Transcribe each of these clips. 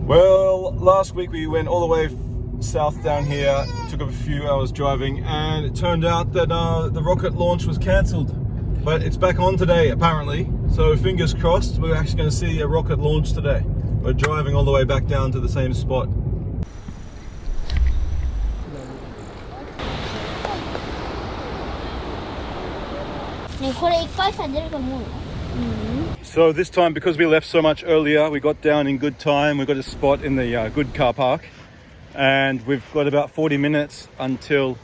Well, last week we went all the way south down here. It took a few hours driving, and it turned out that the rocket launch was cancelled. But it's back on today, apparently. So fingers crossed, we're actually going to see a rocket launch today. We're driving all the way back down to the same spot. So this time, because we left so much earlier, we got down in good time. We got a spot in the good car park, and we've got about 40 minutes until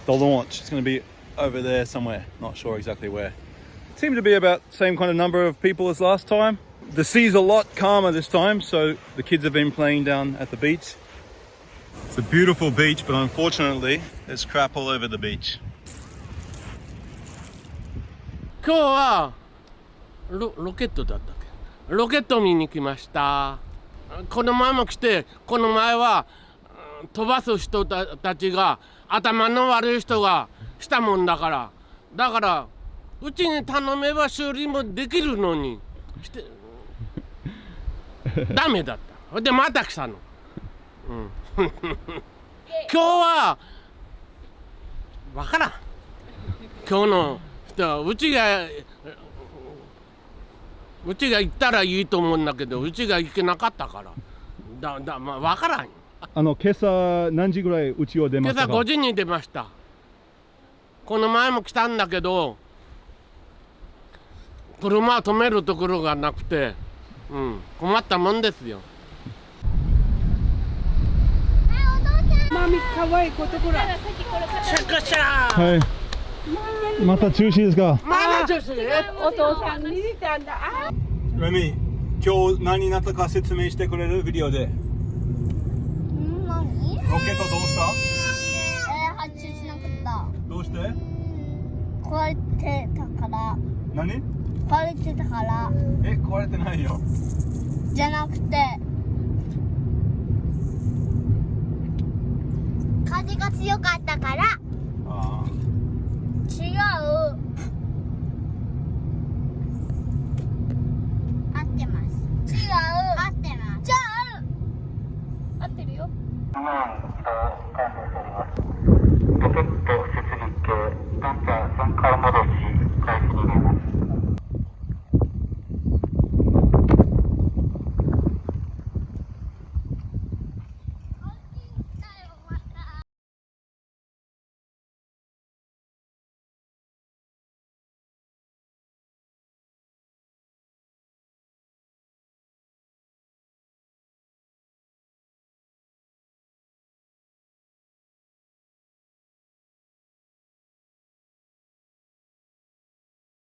the launch. It's going to be over there somewhere, not sure exactly where. It seemed to be about the same kind of number of people as last time. The sea's a lot calmer this time, so the kids have been playing down at the beach. It's a beautiful beach, but unfortunately there's crap all over the beach. 今日はロケットだったっけ？ロケット見に来ました。この前も来て、この前は飛ばす人たちが頭の悪い人がしたもんだから、うちに頼めば修理もできるのにダメだった。でまた来たの。今日はわからん。今日のうちが行ったらいいと思うんだけど、うちが行けなかったから、まあ分からん。今朝何時ぐらいうちを出ましたか？今朝5時に出ました。この前も来たんだけど、車を止めるところがなくて、困ったもんですよ。マミ可愛いことこら。シャカシャー。はい。また中止ですか？まだ中止。お父さん見てたんだ。レミ、今日何になったか説明してくれる？ビデオで。何？ロケットどうした？発注しなかった。どうして？壊れてたから。何？壊れてたから。壊れてないよ。じゃなくて、風が強かったから。違う。合ってます。違う。合ってます。じゃあ合ってるよ。